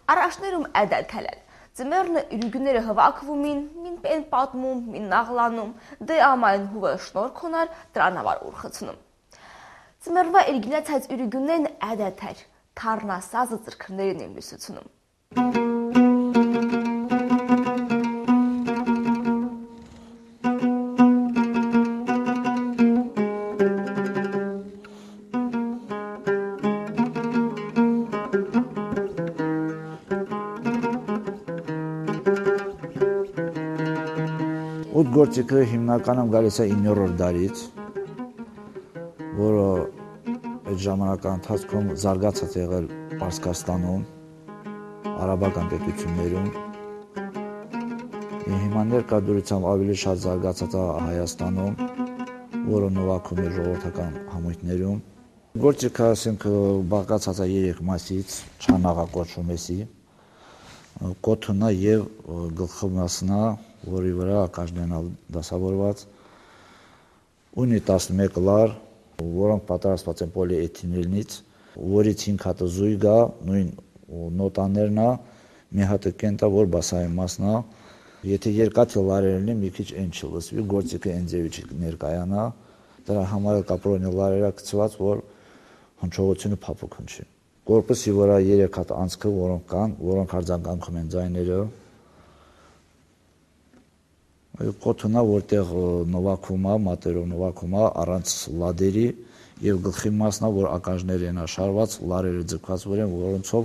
Առաջներում էդել քելել։ Ձմեռնը յուրգները հվակվում մին պեն պատմում, մին նաղլանում, դե ամայն հուվը շնորքոնար դրանավար ուրխծնում։ Ձմեռվա իրգինացած յուրգունեն էդեթեր, թարնասազը ծրքրներին են լույսությունում։ Ուտ գործիքը հիմնականում գալիս է 9-րդ դարից, որը այդ ժամանական ընթացքում զարգացած եղել Պարսկաստանում, արաբական պետություններում, հիմա ներկայությամբ ավելի շատ զարգացած է Հայաստանում, որը նվագում է ժողովրդական համույթներում։ Գործիքը բաղկացած է 3 մասից, չանաղա կոչվում էսի, կոթունա եւ գլխամասնա, որի վրա ականջներն ալ դասավորված, ունի 11 լար, որոնք պատրաստված են պոլիէթիլենից, որից 5 հատը զույգ է, նույն նոտաներն է, մի հատը կենտ է, որ բասային մասն է։ Եթե երկաթի լարեր լինի, մի քիչ այն չի լսվի, գործիքը այն ձևի չի ներկայանա, դրա համար կապրոնի լարերը գցված, որ հնչողությունը փափուկ հնչի։ Կորպուսի վրա 3 հատ անցքը, որոնք կան, որոնք արձագանքում են ձայները։ Կոթունա, որտեղ նվագում է, մատերով նվագում է, առանց լադերի, եւ գլխի մասն է, որ ականջները են շարված, լարերը ձգված վր են, որոնցով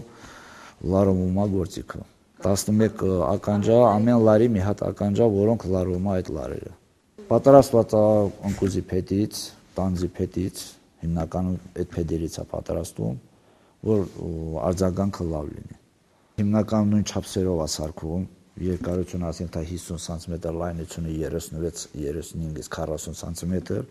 լարում է գործիքը։ 11 ականջա, ամեն լարի մի հատ ականջա, որոնք լարում է այդ լարերը։ Պատրաստված է ընկուզի փետից, տանձի փետից, հիմնականում այդ փեդերից է պատրաստում, որ արձագանքը լավ լինի։ Հիմնականում նույն չափսերով է սարքվում, երկարությունը ասենք թե 50 սանտիմետր, լայնությունը 36-35-ից 40 սանտիմետր։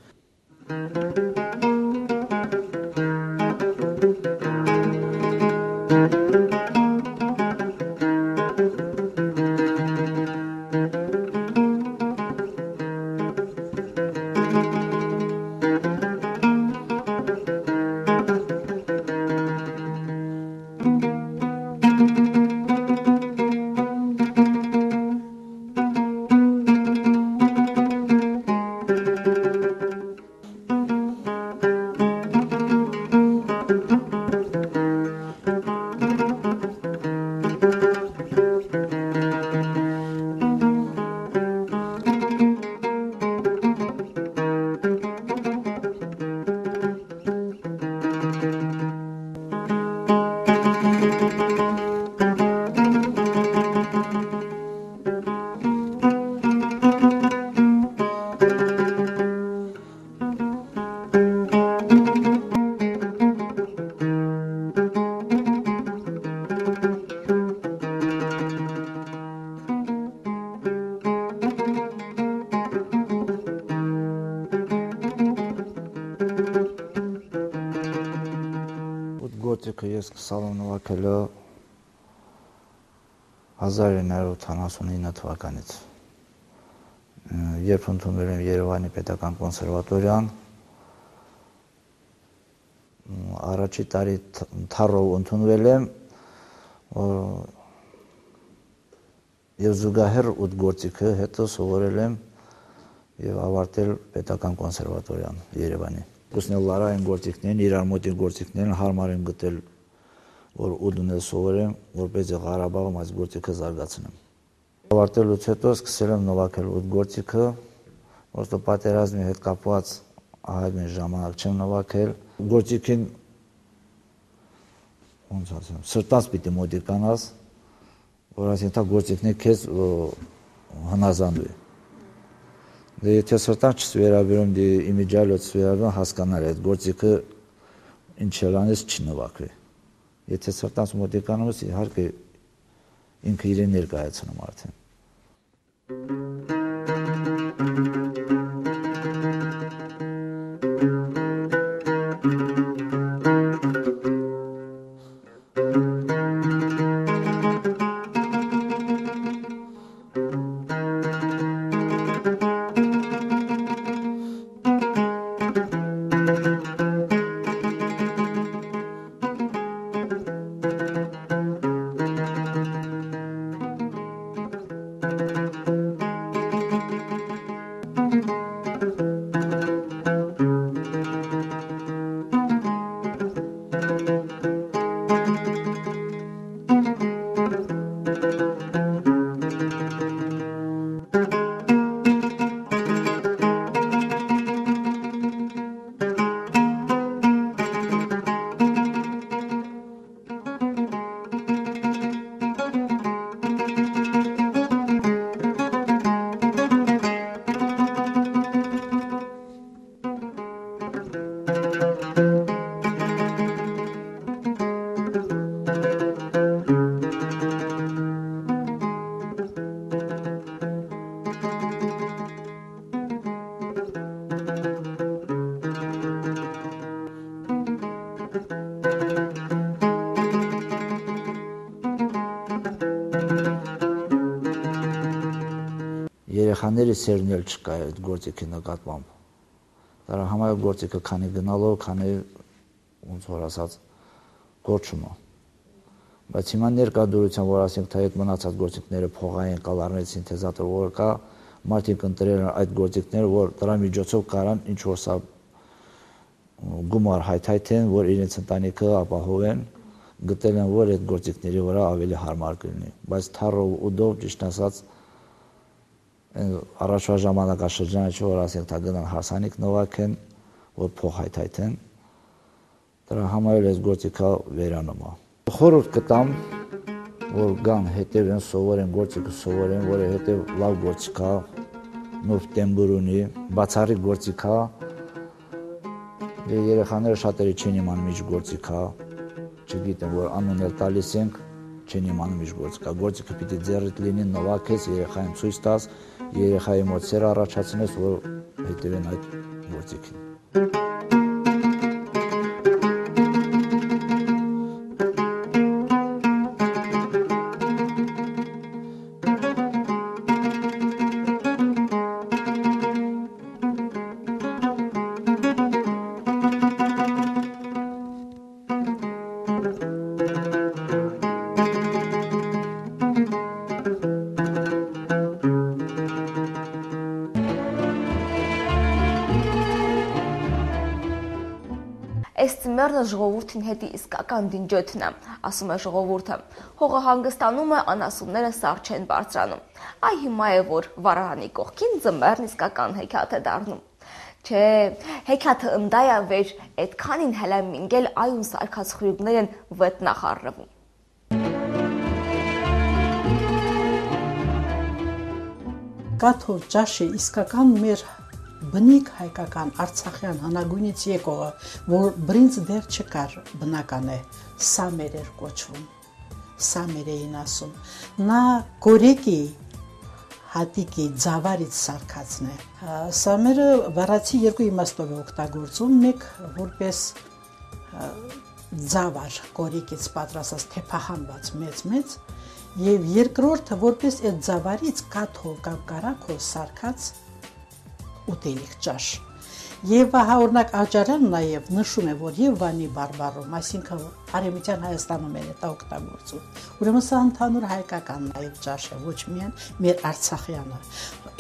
Գործիքը ես սկսալ եմ նվագել 1979 թվականից, երբ ընդունվել եմ Երևանի պետական կոնսերվատորիան, առաջի տարի թառով ընդունվել եմ եւ զուգահեռ ուտ գործիքը հետո սովորել եմ եւ ավարտել պետական կոնսերվատորիան Երևանի։ Ուսնել լարային գործիքներն, իրար մոտիկ գործիքներն հարմար եմ գտել, որ ուտն էլ սովորեմ, որպեսզի Ղարաբաղում այս գործիքը զարգացնեմ։ Ավարտելուց հետո սկսել եմ նվագել ուտ գործիքը, որտեղ պատերազմի հետ կապված այդ մի ժամանակ չեմ նվագել։ Գործիքին ոնց ասեմ, սրտած պիտի մոտիկանաս, որ այսինքն գործիքն է քեզ հնազանդվի։ Դե եթե սրտան չվերաբերում, դե իմիջիալոց վերաբերում հասկանալ այդ գործիքը ինչ չլանես չի նվագվի։ Եթե սրտանց մոտիկանում ես, իհարկե ինքը իրեն ներկայացնում արդեն։ երեխաների սերն էլ չկա այդ գործիքի նկատմամբ։ Դրա համար գործիքը քանի գնալով, քանի ոնց որ ասած կոչումը։ Բայց հիմա ներկա դուրսության, որ ասենք թե այդ մնացած գործիքները փողային կալառների սինթեզատոր որ կա, մարդիկ ընտրել են այդ գործիքները, որ դրա միջոցով կարան ինչ որ սա գումար հայթայթեն, որ իրենց ընտանիքը ապահովեն, գտել են, որ այդ գործիքների վրա ավելի հարմար կլինի։ Բայց թառով ու դով ճիշտ ասած առաջվա ժամանակաշրջանը չէ, որ ասենք թե գնան հարսանիք նվագեն, որ փող հայթայթեն, դրա համար էլ այս գործիքը վերանում է։ Խորհուրդ կտամ, որ գան հետևեն, սովորեն գործիքը սովորեն, որովհետև լավ գործիք է, նոր տեմբր ունի, բացառիկ գործիք է, երեխաները շատերը չեն իմանում ինչ գործիք է, չգիտեն, որ անուն էլ տալիս ենք, չեն իմանում ինչ գործիք է, գործիքը պիտի ձեռիդ լինի, նվագես, երեխային ցույց տաս, երեխայի մոտ սեր առաջացնես, որ հետևեն այդ գործիքին։ Այս ծմերնը ժողովուրդին հետի իսկական դինջոթն է, ասում է ժողովուրդը։ Հողը հանգստանում է, անասունները սառ չեն բարձրանում։ Այ հիմա է, որ վարարանի կողքին ծմերն իսկական հեքիաթ է դառնում։ Չէ, հեքիաթը ընդայ է վեր, այդքանին հելա մինգել այուն սարքած խրյուգներ են վետ նախարրվում։ Կաթով ճաշը իսկական մեր բնիկ հայկական արցախյան հանագույնից եկողը, որ բրինձ դեռ չկար բնական է, սամեր էր կոչվում, սամեր էին ասում, նա կորեկի հատիկի ձավարից սարքածն է, սամերը վարացի երկու իմաստով է օգտագործում, մեկ որպես ձավար կորեկից պատրաստած թեփահանված մեծ, և երկրորդը որպես այդ ձավարից կաթով կամ կարակով սարքած ուտելիք ճաշ։ Եվ օրինակ Աջարյանն նաև նշում է, որ եւ Վանի բարբառում, այսինքն Արևմտյան Հայաստանում էր դա օգտագործում։ Ուրեմն սա ընդհանուր հայկական նաև ճաշ է, ոչ միայն մեր արցախյանը։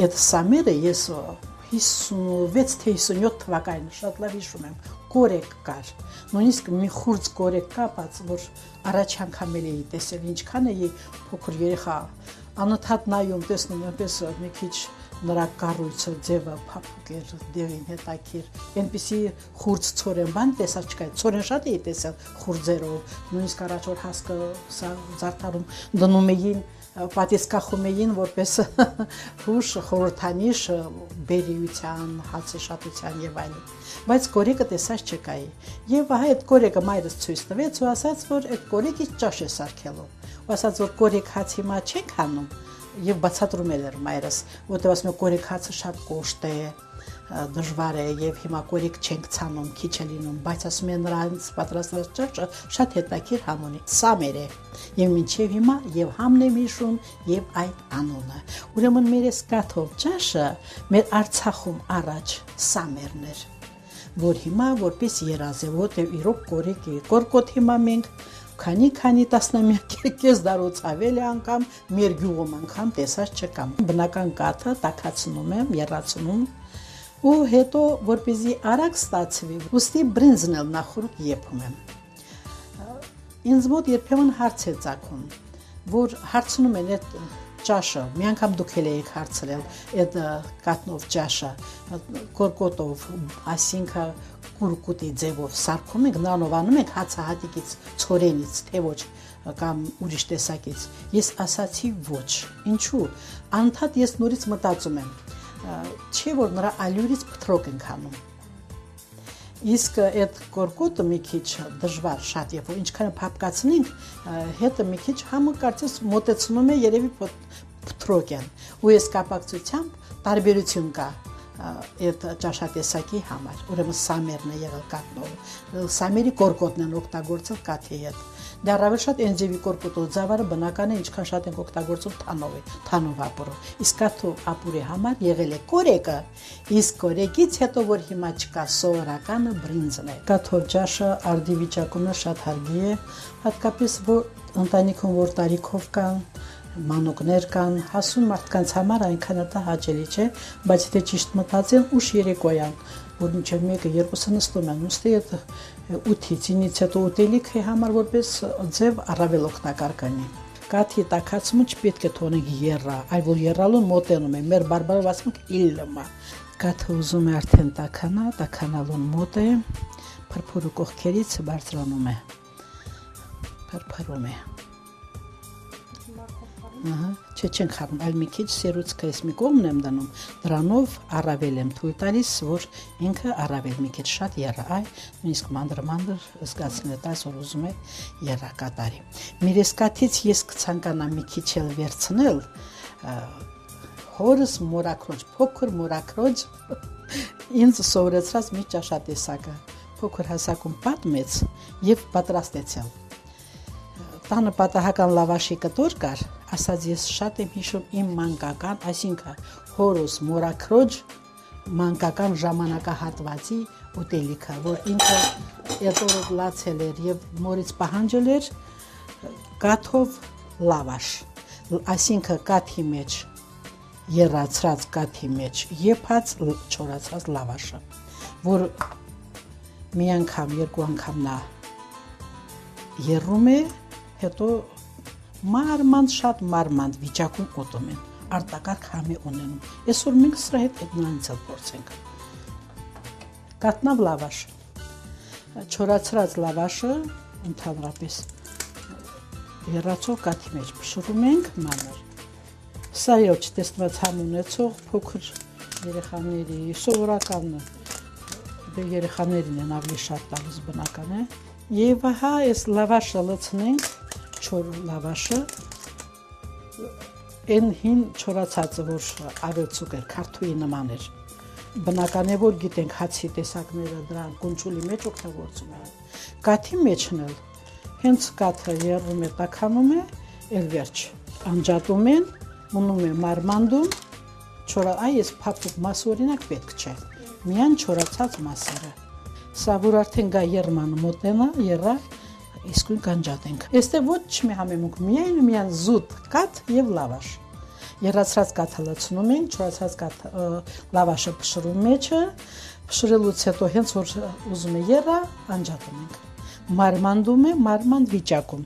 Այդ սամերը ես 56 թե 57 թվականին շատ լավ հիշում եմ, կորեկ կար։ Նույնիսկ մի խուրձ կորեկ կապած, որ առաջ անգամ էի տեսել, ինչքան էի փոքր երեխա, անընդհատ նայում, տեսնում այնպես մի քիչ նրա կառույցը, ձևը փափուկ էր, դեղին հետաքրքիր, այնպիսի խուրձ ցորեն բան տեսած չկա, ցորեն շատ էի տեսել խուրձերով, նույնիսկ առաջ որ հասկը սա զարդարում դնում էին, պատից կախում էին որպես հուշ, խորհրդանիշ բերիության, հացեշատության եւ այլն։ Բայց կորեկը տեսած չկայի։ Եվ այդ կորեկը մայրս ցույց տվեց ու ասաց, որ այդ կորեկից ճաշ է սարքելու։ Ու ասաց, որ կորեկ հաց հիմա չենք հանում, եւ բացատրում էր մայրս, որտեղ ասում է կորեկ հացը շատ կոշտ է, դժվար է եւ հիմա կորեկ չենք ցանում, քիչ է լինում, բայց ասում է նրանց պատրաստված ճաշը շատ հետաքրքիր համ ունի, սամեր է։ Եվ մինչեւ հիմա եւ համն եմ հիշում եւ այդ անունը։ Ուրեմն մեր այս կաթով ճաշը մեր Արցախում առաջ սամերն էր, որ հիմա որպես երազ է, որտեղ իրոք կորեկի, կորկոտ հիմա մենք քանի տասնամյակից դարուց ավել է անգամ մեր գյուղում անգամ տեսած չկամ։ Բնական կաթը տաքացնում եմ, եռացնում ու հետո որպեսզի արագ ստացվի, ուստի բրինձն էլ նախորդ եփում եմ։ Ինձ մոտ երբեմն հարց է ծագում, որ հարցնում են այդ ճաշը, մի անգամ դուք էլ եք հարցրել այդ կատնով ճաշը, կորկոտով, այսինքն կուրկուտի ձևով սարքում ենք, նրանով անում ենք հացահատիկից, ցորենից, թե ոչ կամ ուրիշ տեսակից։ Ես ասացի ոչ, ինչու, անընդհատ ես նորից մտածում եմ, չէ որ նրա ալյուրից փտրոկ ենք անում։ Իսկ այդ կորկոտը մի քիչ դժվար շատ եւ ինչքան փափկացնենք, հետը մի քիչ համը կարծես մոտեցնում է երևի փտրոկեն։ Ու այս կապակցությամբ տարբերություն կա այդ ճաշատեսակի համար։ Ուրեմն սամերն է եղել կատնով։ Սամերի կորկոտն են օգտագործել կաթի հետ։ Դեռ շատ այն ձևի կորպուտով ծավալը բնական է ինչքան շատ ենք օգտագործում թանով ապուրը։ Իսկ կաթով ապուրի համար եղել է կորեկը, իսկ կորեկից հետո որ հիմա չկա սովորականը բրինձն է։ Կաթով ջաշը արդի վիճակում է շատ հարգի է, հատկապես որ ընտանիքում որ տարիքով կան մանուկներ կան, հասուն մարդկանց համար այնքան դա հաճելի չէ, բայց եթե ճիշտ մտածեն ուշ երեկոյան, որ մինչև 1-2 նստում են, ուստի այդ 8-ից 9-ից հետո ուտելիքի համար որպես ձև առավել օգտակար կլինի։ Կաթի տաքացումը չպետք է թողնենք եռա, այլ որ եռալուն մոտենում է, մեր բարբարով ասում ենք իլլմա։ Կաթը ուզում է արդեն տաքանա, տաքանալուն մոտ է, փրփուրը կողքերից բարձրանում է, փրփրում է։ Չեն խառնում, այլ մի քիչ սերուցքը ես մի կողմն եմ դնում, դրանով առավել եմ թույլ տալիս, որ ինքը առավել մի քիչ շատ եռա, այ նույնիսկ մանդր զգացնել է տալիս, որ ուզում է եռա կատարի։ Միրեսկաթից ես կցանկանամ մի քիչ էլ վերցնել հորս մորակրոջ, փոքր մորակրոջ ինձ սովորեցրած մի ճաշատեսակը, փոքր հասակում պատմեց եւ պատրաստեցել։ Տանը պատահական լավաշի կտոր կար, ասած ես շատ եմ հիշում իմ մանկական, այսինքն հորս մորակրոջ մանկական ժամանակահատվածի ուտելիքը, որ ինքը երբ լացել էր եւ մորից պահանջել էր կաթով լավաշ, այսինքն կաթի մեջ երացրած կաթի մեջ եփած չորացած լավաշը, որ մի անգամ, երկու անգամ նա եռում է, հետո շատ մարմանդ վիճակում ուտում են, արտակարգ համի ունենում։ Այսօր մենք սրա հետ այդ նույնից էլ փորձենք։ Կատնավ լավաշ, չորացրած լավաշը ընդհանրապես եռացող կաթի մեջ փշրում ենք մանր։ Սա էլ չտեսնված համ ունեցող փոքր երեխաների սովորականն է, երեխաներին են ավելի շատ տալիս բնական է։ Եվ հա այս լավաշը լցնենք չոր լավաշը այն հին չորացածը որ ավելցուկ էր քարթուի նման էր բնական է որ գիտենք հացի տեսակները դրան կունճուլի մեջ օգտագործում են կաթի մեջն էլ հենց կաթը եռում է տաքանում է էլ վերջ անջատում են մնում է մարմանդում չորա այս փափուկ մասը օրինակ պետք չէ միայն չորացած մասերը սա որ արդեն գա եռման մոտենա եռա իսկույն կանջատենք։ Այստեղ ոչ մի համեմունք, միայն զուտ կաթ եւ լավաշ։ Երացրած կաթը լցնում ենք, չորացած կաթ լավաշը փշրում մեջը, փշրելուց հետո հենց որ ուզում է եռա, անջատում ենք։ Մարմանդում է, մարմանդ վիճակում։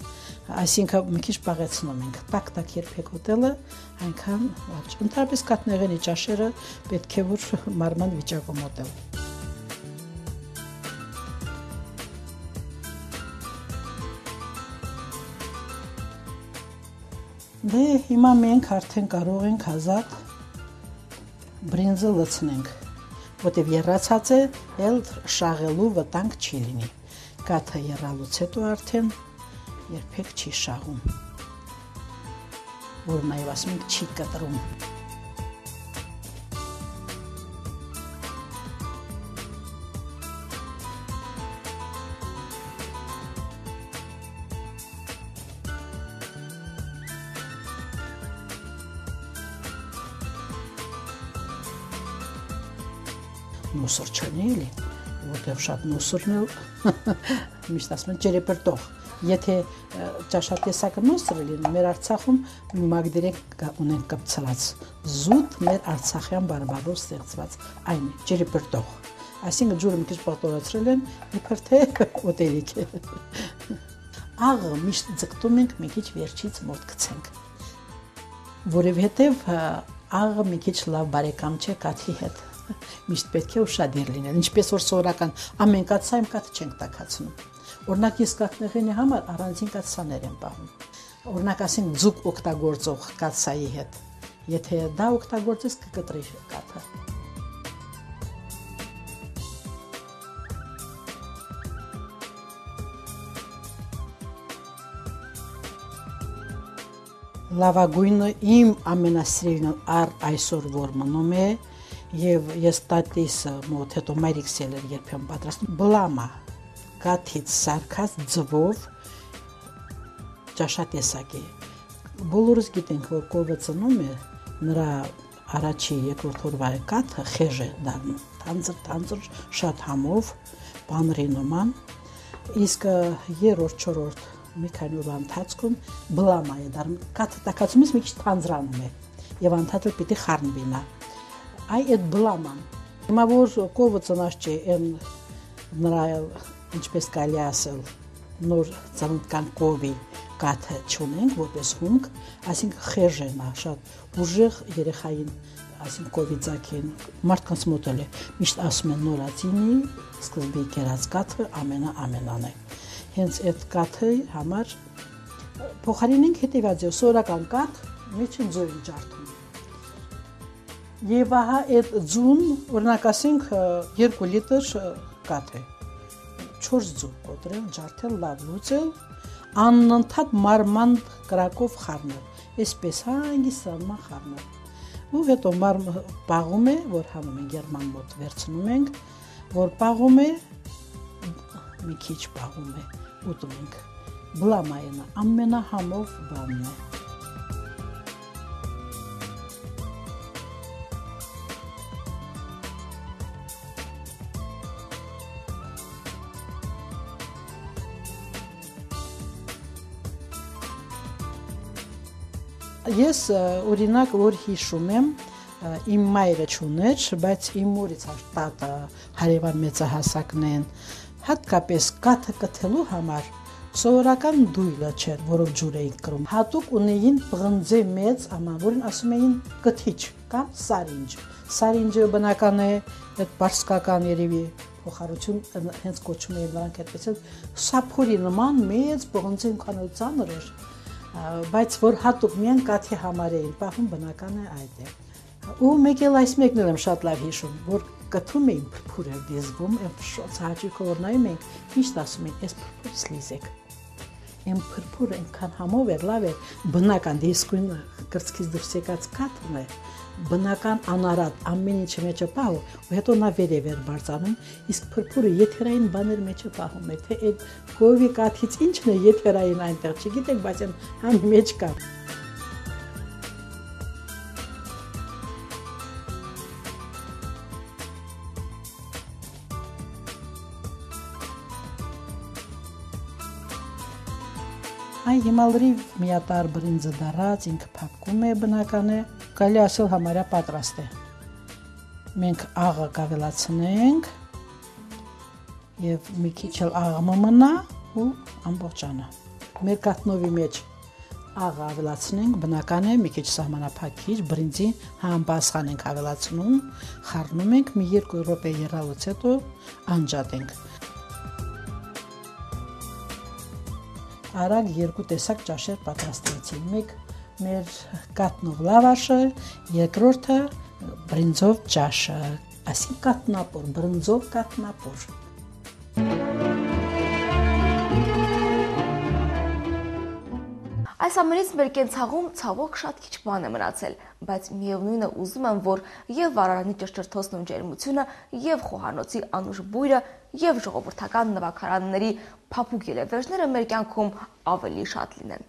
Այսինքն մի քիչ բաղեցնում ենք։ Տակ-տակ երբեք ուտելը այնքան լավ չէ։ Ընդհանրապես կաթնեղենի ճաշերը պետք է որ մարմանդ վիճակում ուտել։ Դե հիմա մենք արդեն կարող ենք ազատ բրինձը լցնենք, որտեղ եռացած է, էլ շաղելու վտանգ չի լինի։ Կաթը եռալուց հետո արդեն երբեք չի շաղում, որ նաև ասում ենք չի կտրում։ Մուսոր չունի էլի, որտեղ շատ մուսորն էլ միշտ ասում են ջերեպրտող։ Եթե ճաշատեսակը մուսոր լինի, մեր Արցախում մագդիրենք ունենք կպցրած, զուտ մեր արցախյան բարբարով ստեղծված այն է, ջերեպրտող։ Այսինքն ջուրը մի քիչ պատորացրել են, իբր թե ուտելիք է։ Աղը միշտ ձգտում ենք մի քիչ վերջից մոտ գցենք, որովհետև աղը մի քիչ լավ բարեկամ չէ կաթի հետ։ Միշտ պետք է ուշադիր լինել, ինչպես որ սովորական ամեն կաթսայում կաթ չենք տաքացնում։ Օրինակ ես կաթնեղենի համար առանձին կաթսաներ եմ պահում։ Օրինակ ասենք ձուկ օգտագործող կաթսայի հետ։ Եթե դա օգտագործես կկտրի կաթը։ Լավագույնը իմ ամենասիրելին այսօր որ մնում է Եվ ես տատիսը մոտ հետո մայրիկս երբեմն պատրաստում բլամա կաթից սարքած ձվով ճաշատեսակ է։ Բոլորս գիտենք, որ կովը ծնում է, նրա առաջի երկրորդ օրվա կաթը խեժ է դառնում, թանձր, շատ համով, բանրի նման, իսկ երրորդ, չորրորդ մի քանի օրվա ընթացքում բլամա է դառնում, կաթը տաքացումից մի քիչ թանձրանում է եւ անդադար պիտի խառնվի նա։ Այդ բլաման, հիմա որ կովը ծնած չէ, նրա ինչպես կարելի ասել, նոր ծննդկան կովի կաթը չունենք, որպես հումք, այսինքն խեժ է նա, շատ ուժեղ երեխային, այսինքն կովի ձագին, մարդկանց մոտ էլ է, միշտ ասում են նորածինի, սկզբի կերած կաթը ամենան է։ Հենց այդ կաթի համար փոխարինենք հետևածը սորական կաթ միջին ձորին ջարդում։ Եվ ահա այդ ձուն, օրինակ ասենք 2 լիտր կաթ է, 4 ձու կոտրել, ջարդել, լավ լուծել, անընդհատ մարման կրակով խառնել, այսպես հանգիստ խառնել։ Ու հետո պաղում է, որ հանում ենք գերման մոտ վերցնում ենք, որ պաղում է, մի քիչ պաղում է, ուտում ենք։ Բլամայինը ամենահամով բանն է։ Ես օրինակ որ հիշում եմ, իմ մայրը չուներ, բայց իմ մորից տատը, հարևան մեծահասակն են, հատկապես կաթը կթելու համար սովորական դույլը չէր, որով ջուր էին կրում։ Հատուկ ունեին պղնձե մեծ աման, որին ասում էին կթիչ կամ սարինջ։ Սարինջը բնական է, այդ պարսկական երևի փոխարություն հենց կոչում էին նրանք այդպես էլ սափորի նման մեծ պղնձե ինքանոց ծանր էր, բայց որ հատուկ միայն կաթի համար էին պահում, բնական է այդ է։ Ու մեկ էլ այս մեկն եմ շատ լավ հիշում, որ կթում էին փրփուր էր դիզվում, շոց հաճույքով որ նայում ենք, միշտ ասում են, այս փրփուրը սլիզեք։ Այն փրփուրը այնքան համով էր, լավ էր, բնական դիսկույն կրծքից դուրս եկած կաթն է, բնական անարատ ամեն ինչը մեջը պահում, ու հետո նա վերև էր բարձանում, իսկ փրփուրը եթերային բաներ մեջը պահում է, թե այդ կովի կաթից ինչն է եթերային այնտեղ, չգիտեք, բայց այն համ մեջ կա։ Այ հիմա լրիվ միատար բրինձը դարած, ինքը փափկում է բնական է, կարելի ասել համարյա պատրաստ է։ Մենք աղը կավելացնենք եւ մի քիչ էլ աղը մնա ու ամբողջանը։ Մեր կաթնովի մեջ աղը ավելացնենք, բնական է, մի քիչ սահմանափակիչ, բրինձի համբասխան ենք ավելացնում, խառնում ենք, մի 2 րոպե եռալուց հետո անջատենք։ Արագ 2 տեսակ ճաշեր պատրաստեցին։ Մեկ մեր կաթնով լավաշը, երկրորդը բրինձով ճաշը, այսինքն կաթնապոր, բրինձով կաթնապոր։ Այս ամենից մեր կենցաղում ցավոք շատ քիչ բան է մնացել, բայց միևնույն է ուզում եմ, որ եւ վարարանի ճշճրթոցն ու ջերմությունը, եւ խոհանոցի անուշ բույրը, եւ ժողովրդական նվագարանների փափուկ ելևէջները մեր կյանքում ավելի շատ լինեն։